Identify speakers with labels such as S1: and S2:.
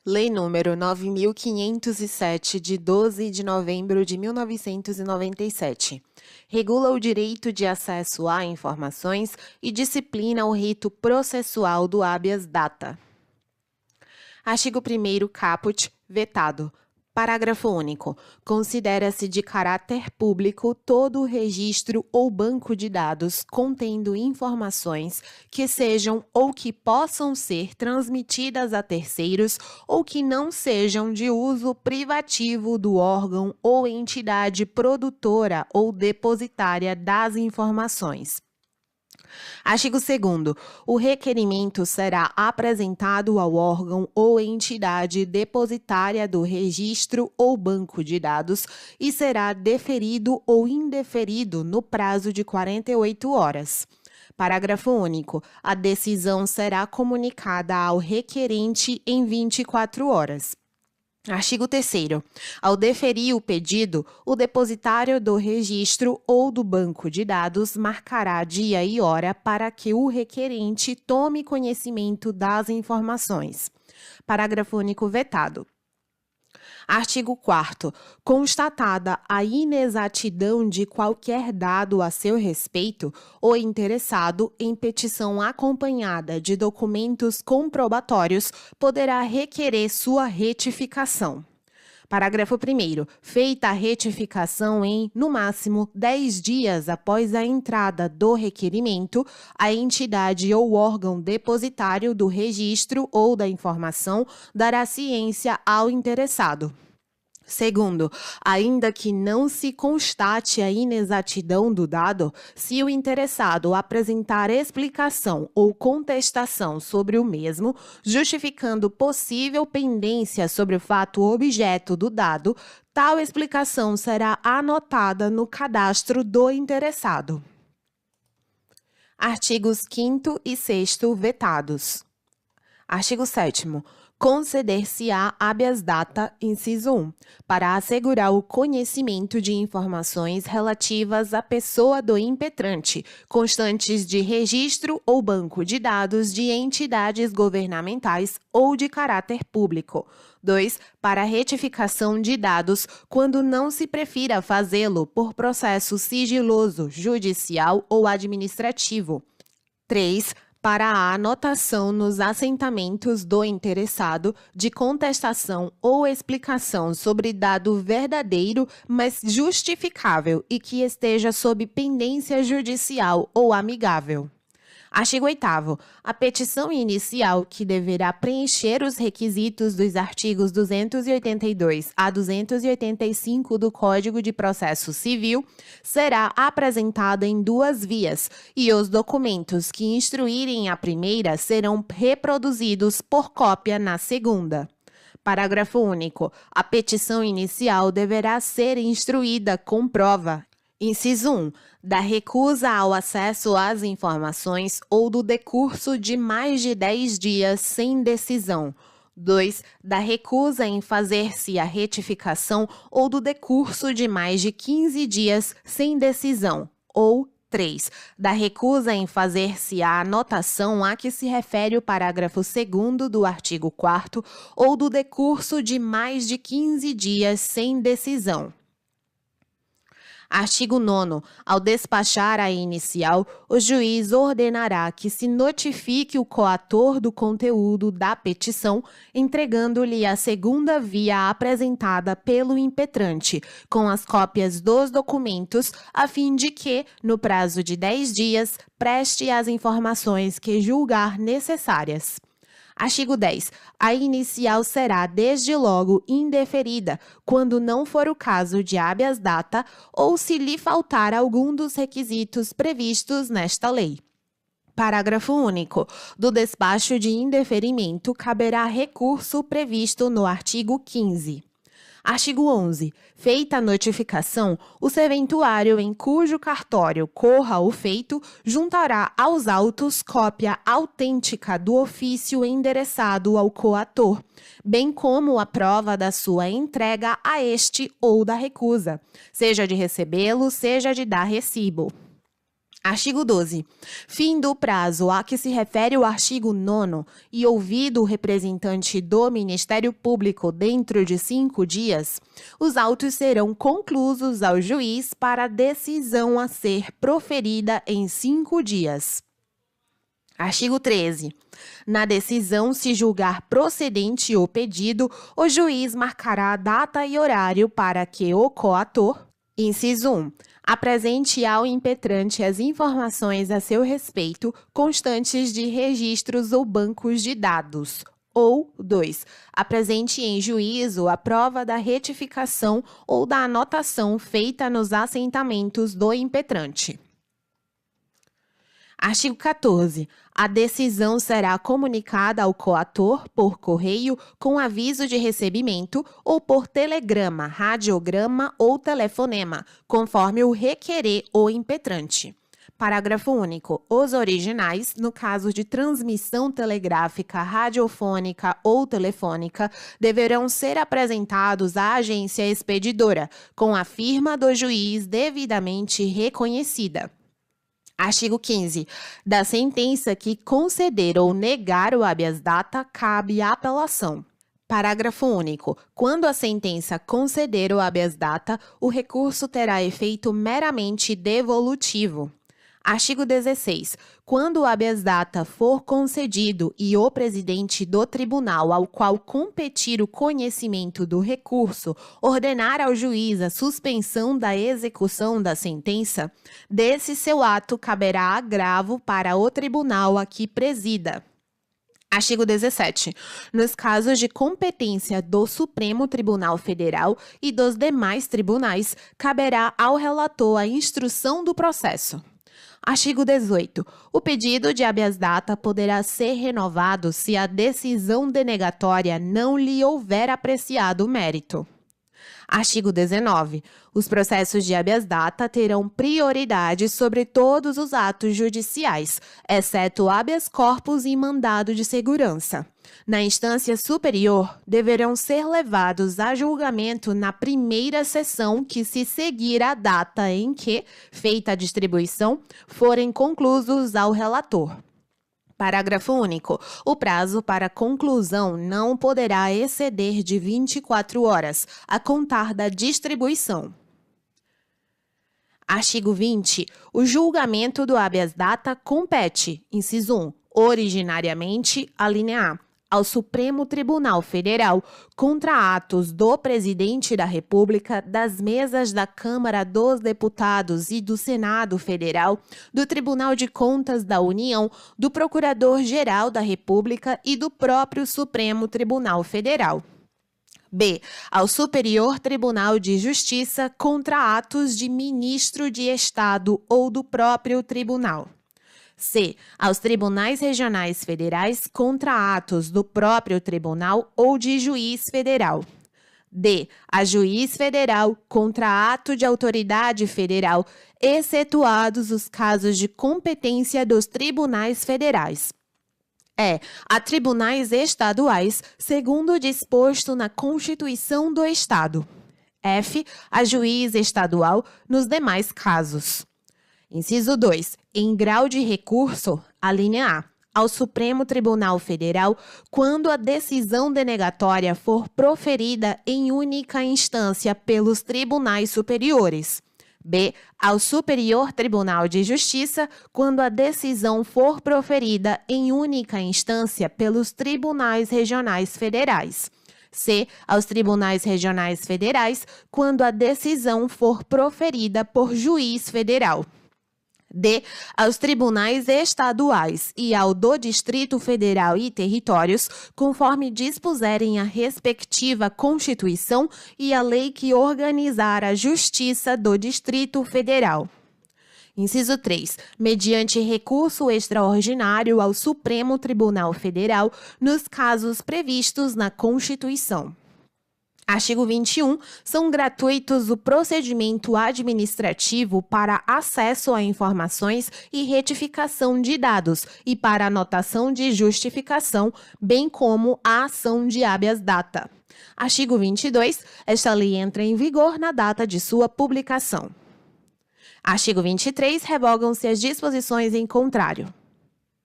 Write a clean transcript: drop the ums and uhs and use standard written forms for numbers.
S1: Lei nº 9.507, de 12 de novembro de 1997, regula o direito de acesso a informações e disciplina o rito processual do habeas data. Artigo 1º caput, vetado. Parágrafo único. Considera-se de caráter público todo o registro ou banco de dados contendo informações que sejam ou que possam ser transmitidas a terceiros ou que não sejam de uso privativo do órgão ou entidade produtora ou depositária das informações. Artigo 2º. O requerimento será apresentado ao órgão ou entidade depositária do registro ou banco de dados e será deferido ou indeferido no prazo de 48 horas. Parágrafo único. A decisão será comunicada ao requerente em 24 horas. Artigo 3º. Ao deferir o pedido, o depositário do registro ou do banco de dados marcará dia e hora para que o requerente tome conhecimento das informações. Parágrafo único vetado. Artigo 4º. Constatada a inexatidão de qualquer dado a seu respeito, o interessado, em petição acompanhada de documentos comprobatórios, poderá requerer sua retificação. Parágrafo 1º. Feita a retificação em, no máximo, 10 dias após a entrada do requerimento, a entidade ou órgão depositário do registro ou da informação dará ciência ao interessado. Segundo, ainda que não se constate a inexatidão do dado, se o interessado apresentar explicação ou contestação sobre o mesmo, justificando possível pendência sobre o fato objeto do dado, tal explicação será anotada no cadastro do interessado. Artigos 5º e 6º vetados. Artigo 7º. Conceder-se-á habeas data, inciso 1, para assegurar o conhecimento de informações relativas à pessoa do impetrante, constantes de registro ou banco de dados de entidades governamentais ou de caráter público. 2. Para retificação de dados, quando não se prefira fazê-lo por processo sigiloso, judicial ou administrativo. 3. Para a anotação nos assentamentos do interessado de contestação ou explicação sobre dado verdadeiro, mas justificável e que esteja sob pendência judicial ou amigável. Artigo 8º. A petição inicial, que deverá preencher os requisitos dos artigos 282 a 285 do Código de Processo Civil, será apresentada em 2 vias e os documentos que instruírem a primeira serão reproduzidos por cópia na segunda. Parágrafo único. A petição inicial deverá ser instruída com prova. Inciso 1. Da recusa ao acesso às informações ou do decurso de mais de 10 dias sem decisão. 2. Da recusa em fazer-se a retificação ou do decurso de mais de 15 dias sem decisão. Ou 3. Da recusa em fazer-se a anotação a que se refere o parágrafo 2º do artigo 4º ou do decurso de mais de 15 dias sem decisão. Artigo 9º. Ao despachar a inicial, o juiz ordenará que se notifique o coator do conteúdo da petição, entregando-lhe a segunda via apresentada pelo impetrante, com as cópias dos documentos, a fim de que, no prazo de 10 dias, preste as informações que julgar necessárias. Artigo 10. A inicial será, desde logo, indeferida, quando não for o caso de habeas data ou se lhe faltar algum dos requisitos previstos nesta lei. Parágrafo único. Do despacho de indeferimento caberá recurso previsto no artigo 15. Artigo 11. Feita a notificação, o serventuário em cujo cartório corra o feito juntará aos autos cópia autêntica do ofício endereçado ao coator, bem como a prova da sua entrega a este ou da recusa, seja de recebê-lo, seja de dar recibo. Artigo 12. Fim do prazo a que se refere o artigo 9º e ouvido o representante do Ministério Público dentro de 5 dias, os autos serão conclusos ao juiz para decisão a ser proferida em 5 dias. Artigo 13. Na decisão, se julgar procedente o pedido, o juiz marcará a data e horário para que o coator, inciso 1, apresente ao impetrante as informações a seu respeito constantes de registros ou bancos de dados. Ou 2. Apresente em juízo a prova da retificação ou da anotação feita nos assentamentos do impetrante. Artigo 14. A decisão será comunicada ao coator por correio com aviso de recebimento ou por telegrama, radiograma ou telefonema, conforme o requerer o impetrante. Parágrafo único. Os originais, no caso de transmissão telegráfica, radiofônica ou telefônica, deverão ser apresentados à agência expedidora, com a firma do juiz devidamente reconhecida. Artigo 15. Da sentença que conceder ou negar o habeas data, cabe apelação. Parágrafo único. Quando a sentença conceder o habeas data, o recurso terá efeito meramente devolutivo. Artigo 16. Quando o habeas data for concedido e o presidente do tribunal ao qual competir o conhecimento do recurso ordenar ao juiz a suspensão da execução da sentença, desse seu ato caberá agravo para o tribunal a que presida. Artigo 17. Nos casos de competência do Supremo Tribunal Federal e dos demais tribunais, caberá ao relator a instrução do processo. Artigo 18. O pedido de habeas data poderá ser renovado se a decisão denegatória não lhe houver apreciado mérito. Artigo 19. Os processos de habeas data terão prioridade sobre todos os atos judiciais, exceto habeas corpus e mandado de segurança. Na instância superior, deverão ser levados a julgamento na primeira sessão que se seguir a data em que, feita a distribuição, forem conclusos ao relator. Parágrafo único. O prazo para conclusão não poderá exceder de 24 horas, a contar da distribuição. Artigo 20. O julgamento do habeas data compete, inciso 1, originariamente, alínea A, ao Supremo Tribunal Federal contra atos do Presidente da República, das mesas da Câmara dos Deputados e do Senado Federal, do Tribunal de Contas da União, do Procurador-Geral da República e do próprio Supremo Tribunal Federal. B. Ao Superior Tribunal de Justiça contra atos de ministro de Estado ou do próprio tribunal. C. Aos tribunais regionais federais contra atos do próprio tribunal ou de juiz federal. D. A juiz federal contra ato de autoridade federal, excetuados os casos de competência dos tribunais federais. E. A tribunais estaduais, segundo o disposto na Constituição do Estado. F. A juiz estadual nos demais casos. Inciso 2. Em grau de recurso, alínea A, ao Supremo Tribunal Federal, quando a decisão denegatória for proferida em única instância pelos tribunais superiores. B. Ao Superior Tribunal de Justiça, quando a decisão for proferida em única instância pelos tribunais regionais federais. C. Aos tribunais regionais federais, quando a decisão for proferida por juiz federal. D. Aos tribunais estaduais e ao do Distrito Federal e Territórios, conforme dispuserem a respectiva Constituição e a lei que organizar a Justiça do Distrito Federal. Inciso 3. Mediante recurso extraordinário ao Supremo Tribunal Federal, nos casos previstos na Constituição. Artigo 21. São gratuitos o procedimento administrativo para acesso a informações e retificação de dados e para anotação de justificação, bem como a ação de habeas data. Artigo 22. Esta lei entra em vigor na data de sua publicação. Artigo 23. Revogam-se as disposições em contrário.